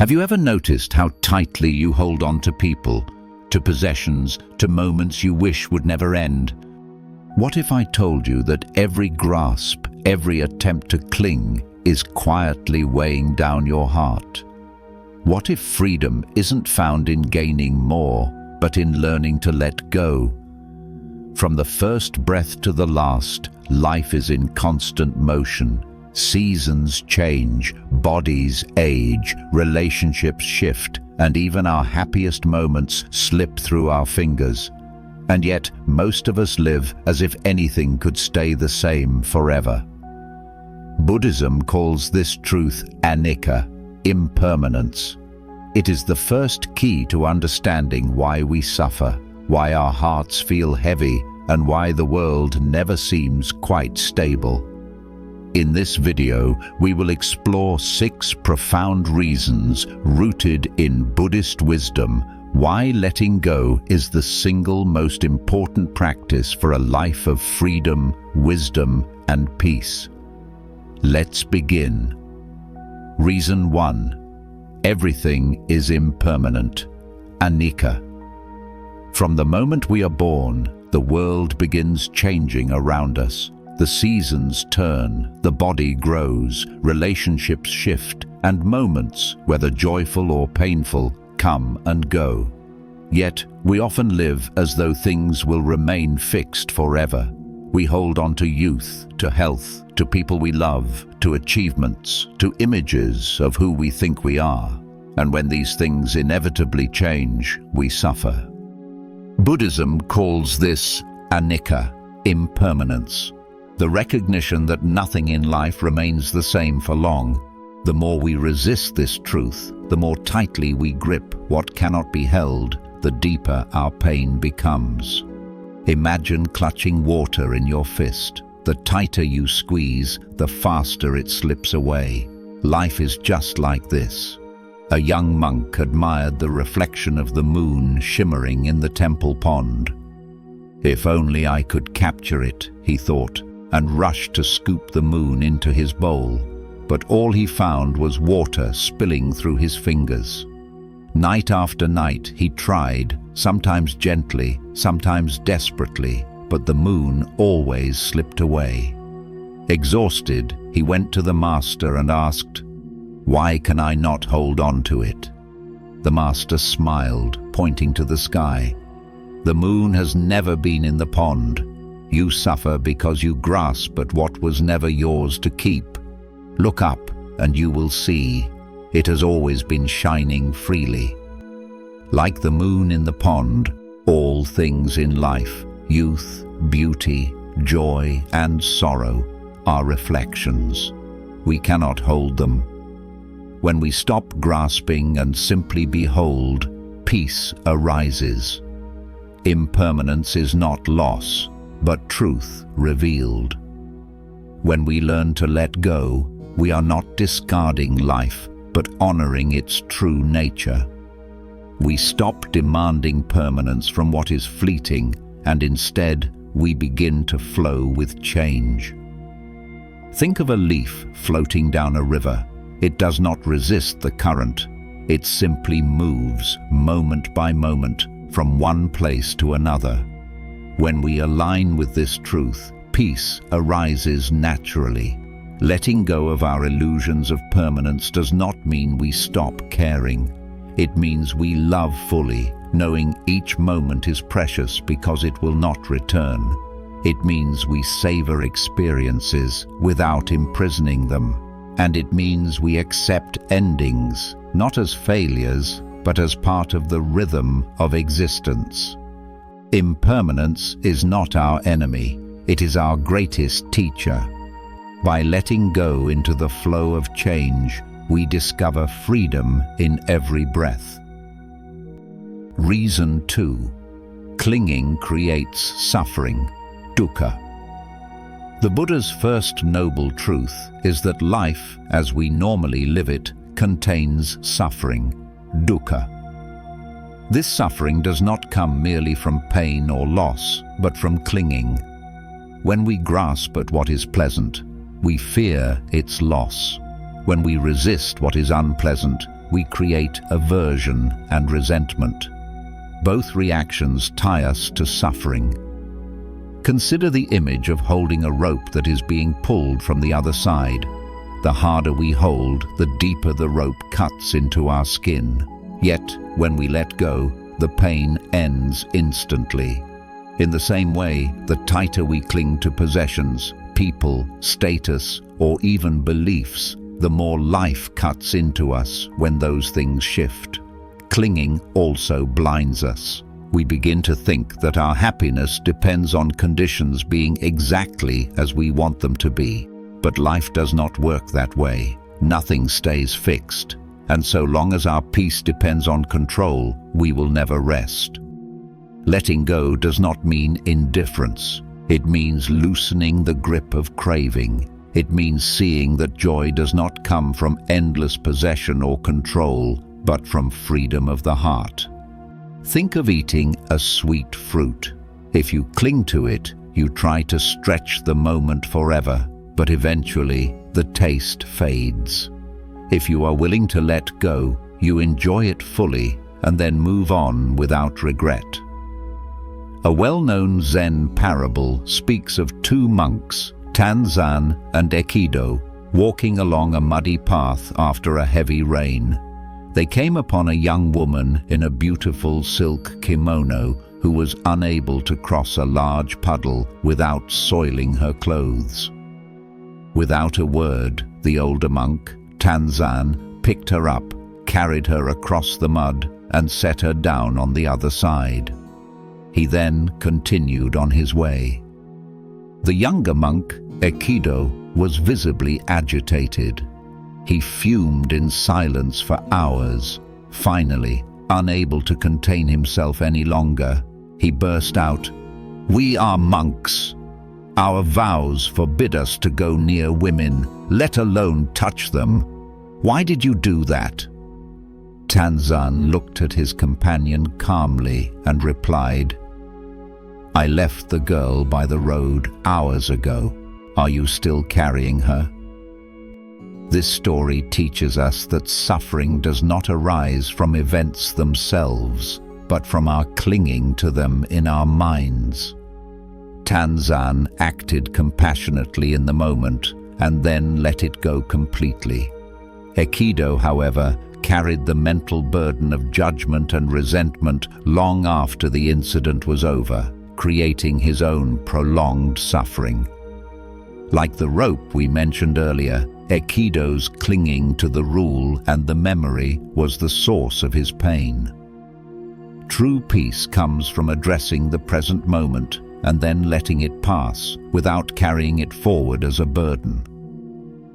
Have you ever noticed how tightly you hold on to people, to possessions, to moments you wish would never end? What if I told you that every grasp, every attempt to cling is quietly weighing down your heart? What if freedom isn't found in gaining more, but in learning to let go? From the first breath to the last, life is in constant motion. Seasons change, bodies age, relationships shift, and even our happiest moments slip through our fingers. And yet, most of us live as if anything could stay the same forever. Buddhism calls this truth anicca, impermanence. It is the first key to understanding why we suffer, why our hearts feel heavy, and why the world never seems quite stable. In this video, we will explore 6 profound reasons rooted in Buddhist wisdom why letting go is the single most important practice for a life of freedom, wisdom, and peace. Let's begin. Reason 1. Everything is impermanent. Anicca. From the moment we are born, the world begins changing around us. The seasons turn, the body grows, relationships shift, and moments, whether joyful or painful, come and go. Yet, we often live as though things will remain fixed forever. We hold on to youth, to health, to people we love, to achievements, to images of who we think we are. And when these things inevitably change, we suffer. Buddhism calls this anicca, impermanence. The recognition that nothing in life remains the same for long. The more we resist this truth, the more tightly we grip what cannot be held, the deeper our pain becomes. Imagine clutching water in your fist. The tighter you squeeze, the faster it slips away. Life is just like this. A young monk admired the reflection of the moon shimmering in the temple pond. If only I could capture it, he thought, and rushed to scoop the moon into his bowl. But all he found was water spilling through his fingers. Night after night he tried, sometimes gently, sometimes desperately, but the moon always slipped away. Exhausted, he went to the master and asked, "Why can I not hold on to it?" The master smiled, pointing to the sky. "The moon has never been in the pond. You suffer because you grasp at what was never yours to keep. Look up and you will see. It has always been shining freely." Like the moon in the pond, all things in life, youth, beauty, joy, and sorrow, are reflections. We cannot hold them. When we stop grasping and simply behold, peace arises. Impermanence is not loss, but truth revealed. When we learn to let go, we are not discarding life, but honoring its true nature. We stop demanding permanence from what is fleeting, and instead we begin to flow with change. Think of a leaf floating down a river. It does not resist the current. It simply moves, moment by moment, from one place to another. When we align with this truth, peace arises naturally. Letting go of our illusions of permanence does not mean we stop caring. It means we love fully, knowing each moment is precious because it will not return. It means we savor experiences without imprisoning them. And it means we accept endings, not as failures, but as part of the rhythm of existence. Impermanence is not our enemy, it is our greatest teacher. By letting go into the flow of change, we discover freedom in every breath. Reason 2. Clinging creates suffering, dukkha. The Buddha's first noble truth is that life, as we normally live it, contains suffering, dukkha. This suffering does not come merely from pain or loss, but from clinging. When we grasp at what is pleasant, we fear its loss. When we resist what is unpleasant, we create aversion and resentment. Both reactions tie us to suffering. Consider the image of holding a rope that is being pulled from the other side. The harder we hold, the deeper the rope cuts into our skin. Yet, when we let go, the pain ends instantly. In the same way, the tighter we cling to possessions, people, status, or even beliefs, the more life cuts into us when those things shift. Clinging also blinds us. We begin to think that our happiness depends on conditions being exactly as we want them to be. But life does not work that way. Nothing stays fixed. And so long as our peace depends on control, we will never rest. Letting go does not mean indifference. It means loosening the grip of craving. It means seeing that joy does not come from endless possession or control, but from freedom of the heart. Think of eating a sweet fruit. If you cling to it, you try to stretch the moment forever, but eventually the taste fades. If you are willing to let go, you enjoy it fully and then move on without regret. A well-known Zen parable speaks of two monks, Tanzan and Aikido, walking along a muddy path after a heavy rain. They came upon a young woman in a beautiful silk kimono who was unable to cross a large puddle without soiling her clothes. Without a word, the older monk, Tanzan, picked her up, carried her across the mud, and set her down on the other side. He then continued on his way. The younger monk, Aikido, was visibly agitated. He fumed in silence for hours. Finally, unable to contain himself any longer, he burst out, "We are monks. Our vows forbid us to go near women, let alone touch them. Why did you do that?" Tanzan looked at his companion calmly and replied, "I left the girl by the road hours ago. Are you still carrying her?" This story teaches us that suffering does not arise from events themselves, but from our clinging to them in our minds. Tanzan acted compassionately in the moment and then let it go completely. Aikido, however, carried the mental burden of judgment and resentment long after the incident was over, creating his own prolonged suffering. Like the rope we mentioned earlier, Aikido's clinging to the rule and the memory was the source of his pain. True peace comes from addressing the present moment and then letting it pass without carrying it forward as a burden.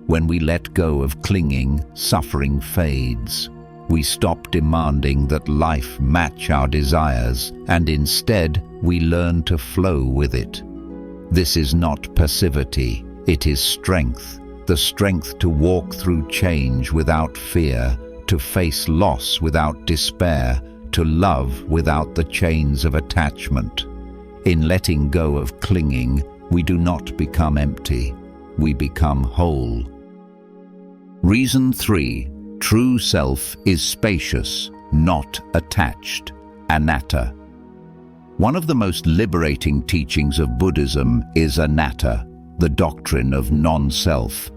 When we let go of clinging, suffering fades. We stop demanding that life match our desires, and instead we learn to flow with it. This is not passivity, it is strength. The strength to walk through change without fear, to face loss without despair, to love without the chains of attachment. In letting go of clinging, we do not become empty, we become whole. Reason 3. True self is spacious, not attached. Anatta. One of the most liberating teachings of Buddhism is anatta, the doctrine of non-self.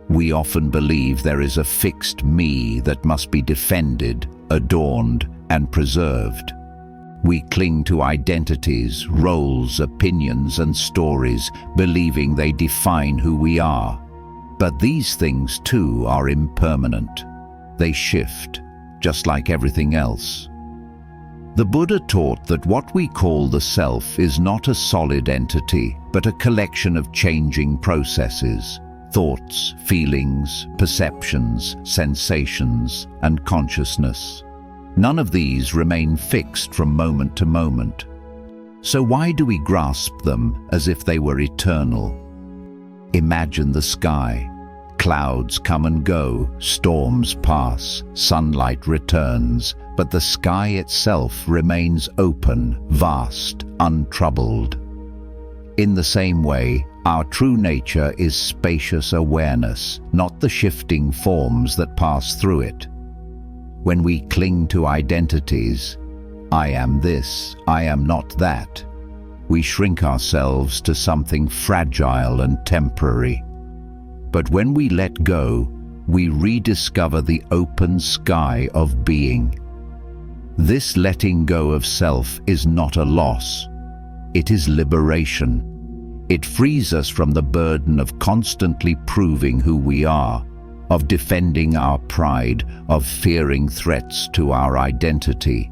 We often believe there is a fixed me that must be defended, adorned, and preserved. We cling to identities, roles, opinions, and stories, believing they define who we are. But these things too are impermanent. They shift, just like everything else. The Buddha taught that what we call the self is not a solid entity, but a collection of changing processes. Thoughts, feelings, perceptions, sensations, and consciousness. None of these remain fixed from moment to moment. So why do we grasp them as if they were eternal? Imagine the sky. Clouds come and go, storms pass, sunlight returns, but the sky itself remains open, vast, untroubled. In the same way, our true nature is spacious awareness, not the shifting forms that pass through it. When we cling to identities, I am this, I am not that, we shrink ourselves to something fragile and temporary. But when we let go, we rediscover the open sky of being. This letting go of self is not a loss. It is liberation. It frees us from the burden of constantly proving who we are, of defending our pride, of fearing threats to our identity.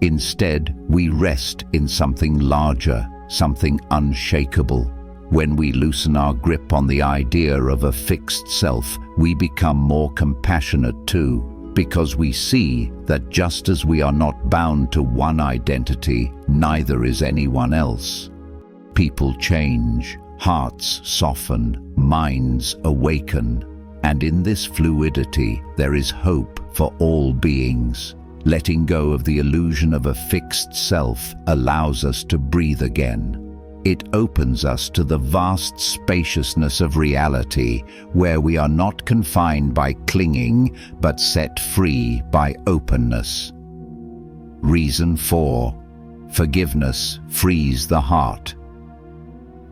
Instead, we rest in something larger, something unshakable. When we loosen our grip on the idea of a fixed self, we become more compassionate too, because we see that just as we are not bound to one identity, neither is anyone else. People change, hearts soften, minds awaken, and in this fluidity there is hope for all beings. Letting go of the illusion of a fixed self allows us to breathe again. It opens us to the vast spaciousness of reality, where we are not confined by clinging, but set free by openness. Reason 4. Forgiveness frees the heart.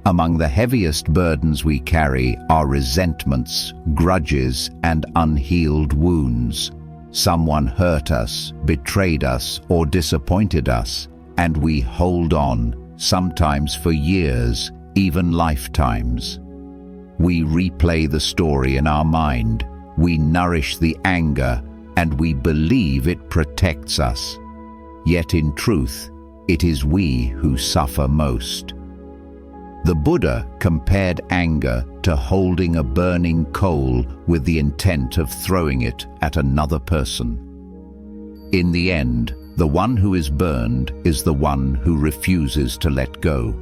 Among the heaviest burdens we carry are resentments, grudges, and unhealed wounds. Someone hurt us, betrayed us, or disappointed us, and we hold on, sometimes for years, even lifetimes. We replay the story in our mind, we nourish the anger, and we believe it protects us. Yet in truth, it is we who suffer most. The Buddha compared anger to holding a burning coal with the intent of throwing it at another person. In the end, the one who is burned is the one who refuses to let go.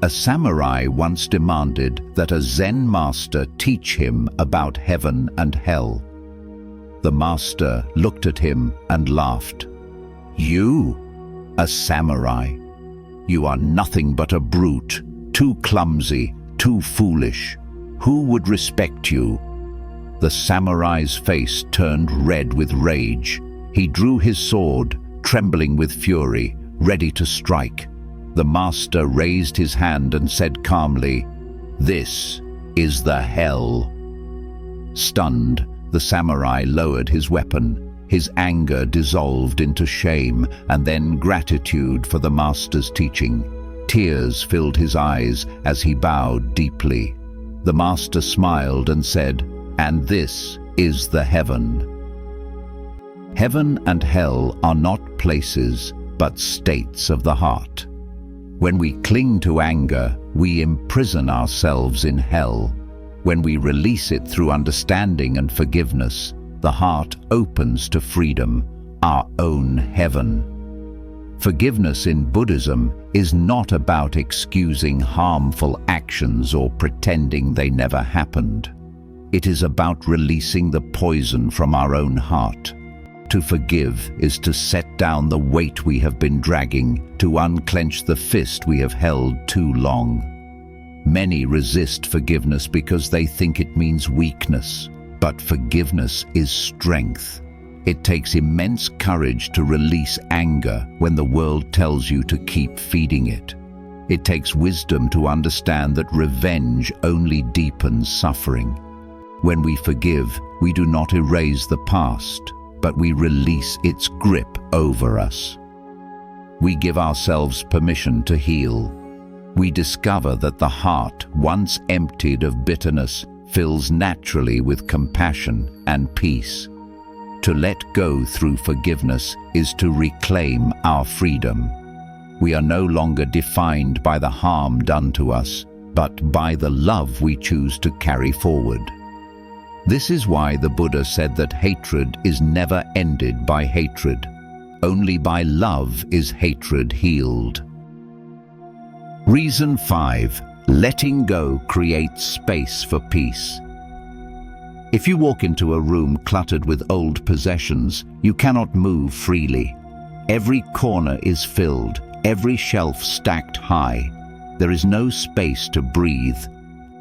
A samurai once demanded that a Zen master teach him about heaven and hell. The master looked at him and laughed. "You, a samurai? You are nothing but a brute, too clumsy, too foolish. Who would respect you?" The samurai's face turned red with rage. He drew his sword, trembling with fury, ready to strike. The master raised his hand and said calmly, "This is the hell." Stunned, the samurai lowered his weapon. His anger dissolved into shame and then gratitude for the master's teaching. Tears filled his eyes as he bowed deeply. The master smiled and said, "And this is the heaven." Heaven and hell are not places, but states of the heart. When we cling to anger, we imprison ourselves in hell. When we release it through understanding and forgiveness, the heart opens to freedom, our own heaven. Forgiveness in Buddhism is not about excusing harmful actions or pretending they never happened. It is about releasing the poison from our own heart. To forgive is to set down the weight we have been dragging, to unclench the fist we have held too long. Many resist forgiveness because they think it means weakness, but forgiveness is strength. It takes immense courage to release anger when the world tells you to keep feeding it. It takes wisdom to understand that revenge only deepens suffering. When we forgive, we do not erase the past, but we release its grip over us. We give ourselves permission to heal. We discover that the heart, once emptied of bitterness, fills naturally with compassion and peace. To let go through forgiveness is to reclaim our freedom. We are no longer defined by the harm done to us, but by the love we choose to carry forward. This is why the Buddha said that hatred is never ended by hatred. Only by love is hatred healed. Reason 5. Letting go creates space for peace. If you walk into a room cluttered with old possessions, you cannot move freely. Every corner is filled, every shelf stacked high. There is no space to breathe.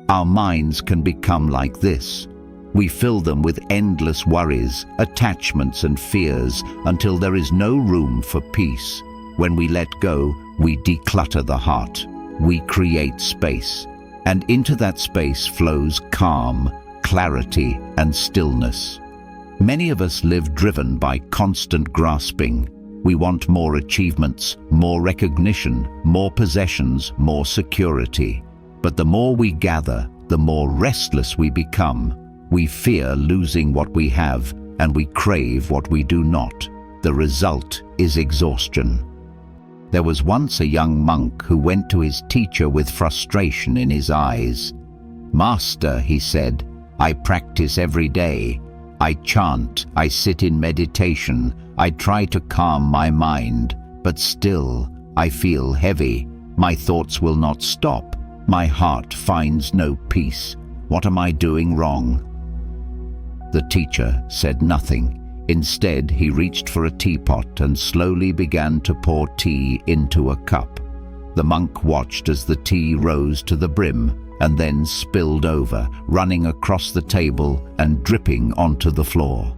Our minds can become like this. We fill them with endless worries, attachments and fears until there is no room for peace. When we let go, we declutter the heart. We create space, and into that space flows calm, clarity, and stillness. Many of us live driven by constant grasping. We want more achievements, more recognition, more possessions, more security. But the more we gather, the more restless we become. We fear losing what we have, and we crave what we do not. The result is exhaustion. There was once a young monk who went to his teacher with frustration in his eyes. "Master," he said, "I practice every day. I chant, I sit in meditation, I try to calm my mind, but still I feel heavy. My thoughts will not stop. My heart finds no peace. What am I doing wrong?" The teacher said nothing. Instead, he reached for a teapot and slowly began to pour tea into a cup. The monk watched as the tea rose to the brim and then spilled over, running across the table and dripping onto the floor.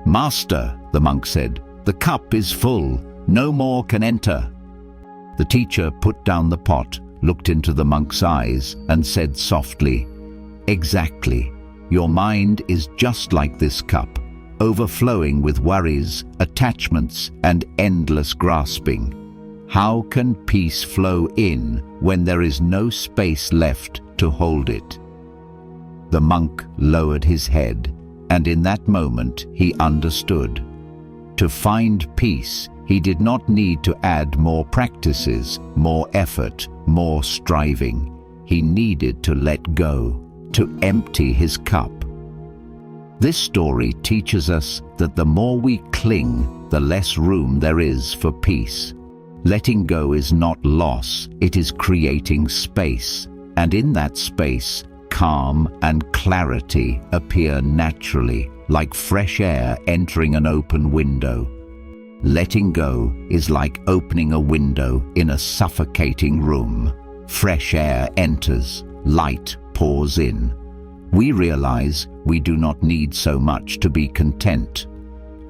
"Master," the monk said, "the cup is full. No more can enter." The teacher put down the pot, looked into the monk's eyes, and said softly, "Exactly. Your mind is just like this cup, overflowing with worries, attachments, and endless grasping. How can peace flow in when there is no space left to hold it?" The monk lowered his head, and in that moment he understood. To find peace, he did not need to add more practices, more effort, more striving. He needed to let go, to empty his cup. This story teaches us that the more we cling, the less room there is for peace. Letting go is not loss, it is creating space, and in that space, calm and clarity appear naturally, like fresh air entering an open window. Letting go is like opening a window in a suffocating room. Fresh air enters, light pours in. We realize we do not need so much to be content.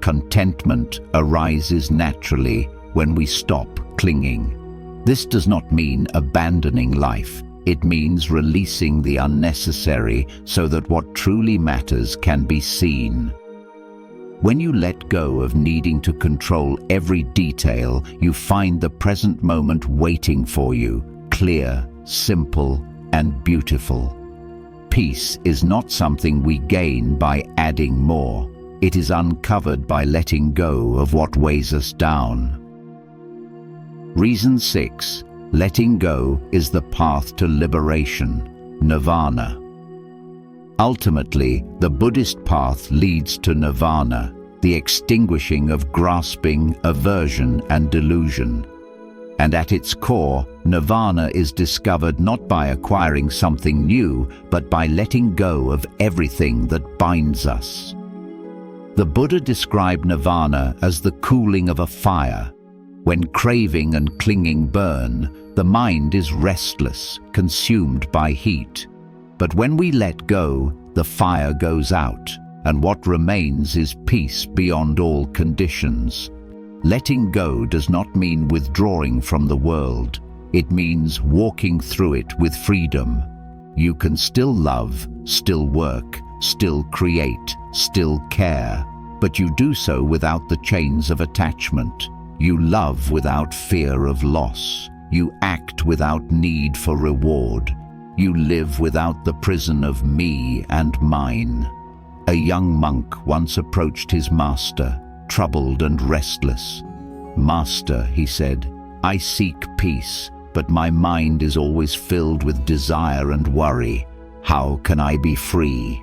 Contentment arises naturally when we stop clinging. This does not mean abandoning life. It means releasing the unnecessary so that what truly matters can be seen. When you let go of needing to control every detail, you find the present moment waiting for you, clear, simple, and beautiful. Peace is not something we gain by adding more. It is uncovered by letting go of what weighs us down. Reason 6. Letting go is the path to liberation, nirvana. Ultimately, the Buddhist path leads to nirvana, the extinguishing of grasping, aversion, and delusion. And at its core, nirvana is discovered not by acquiring something new, but by letting go of everything that binds us. The Buddha described nirvana as the cooling of a fire. When craving and clinging burn, the mind is restless, consumed by heat. But when we let go, the fire goes out, and what remains is peace beyond all conditions. Letting go does not mean withdrawing from the world. It means walking through it with freedom. You can still love, still work, still create, still care, but you do so without the chains of attachment. You love without fear of loss. You act without need for reward. You live without the prison of me and mine. A young monk once approached his master, troubled and restless. "Master," he said, "I seek peace, but my mind is always filled with desire and worry. How can I be free?"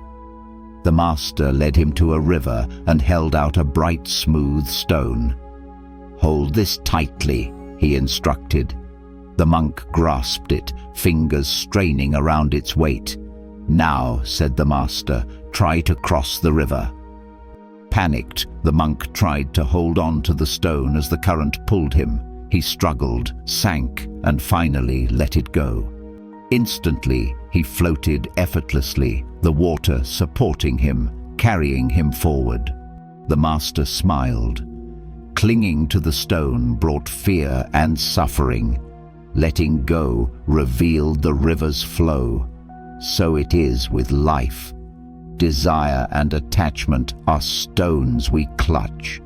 The master led him to a river and held out a bright, smooth stone. "Hold this tightly," he instructed. The monk grasped it, fingers straining around its weight. "Now," said the master, "try to cross the river." Panicked, the monk tried to hold on to the stone as the current pulled him. He struggled, sank, and finally let it go. Instantly, He floated effortlessly, the water supporting him, carrying him forward. The master smiled. Clinging to the stone brought fear and suffering. Letting go revealed the river's flow. So it is with life. Desire and attachment are stones we clutch.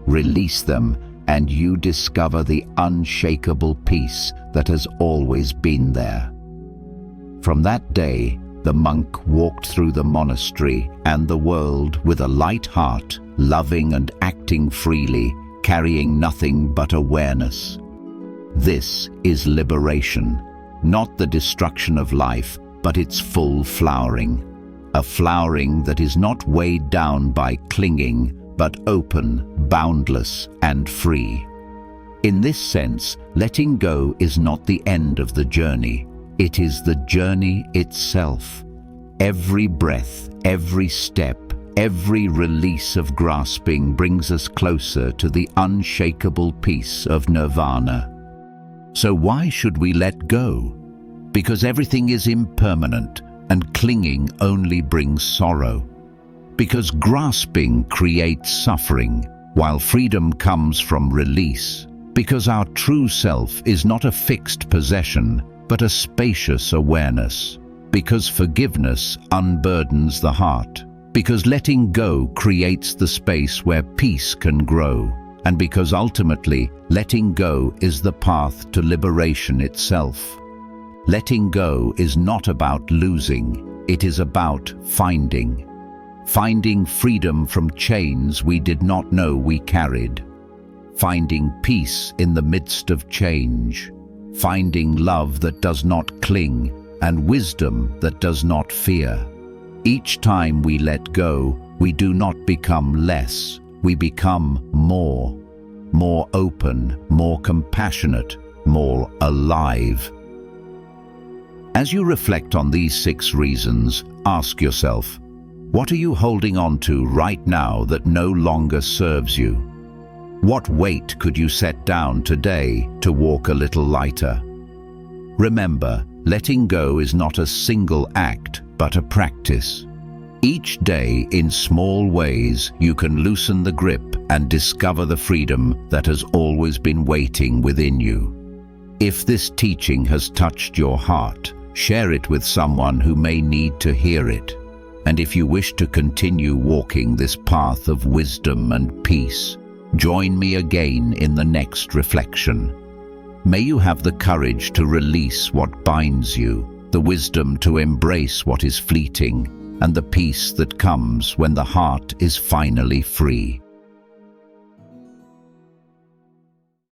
Release them, and you discover the unshakable peace that has always been there. From that day, the monk walked through the monastery and the world with a light heart, loving and acting freely, carrying nothing but awareness. This is liberation, not the destruction of life, but its full flowering. A flowering that is not weighed down by clinging, but open, boundless, and free. In this sense, letting go is not the end of the journey. It is the journey itself. Every breath, every step, every release of grasping brings us closer to the unshakable peace of nirvana. So why should we let go? Because everything is impermanent, and clinging only brings sorrow. Because grasping creates suffering, while freedom comes from release. Because our true self is not a fixed possession, but a spacious awareness. Because forgiveness unburdens the heart. Because letting go creates the space where peace can grow. And because ultimately, letting go is the path to liberation itself. Letting go is not about losing, it is about finding. Finding freedom from chains we did not know we carried. Finding peace in the midst of change. Finding love that does not cling and wisdom that does not fear. Each time we let go, we do not become less, we become more. More open, more compassionate, more alive. As you reflect on these 6 reasons, ask yourself, what are you holding on to right now that no longer serves you? What weight could you set down today to walk a little lighter? Remember, letting go is not a single act, but a practice. Each day, in small ways, you can loosen the grip and discover the freedom that has always been waiting within you. If this teaching has touched your heart, share it with someone who may need to hear it. And if you wish to continue walking this path of wisdom and peace, join me again in the next reflection. May you have the courage to release what binds you, the wisdom to embrace what is fleeting, and the peace that comes when the heart is finally free.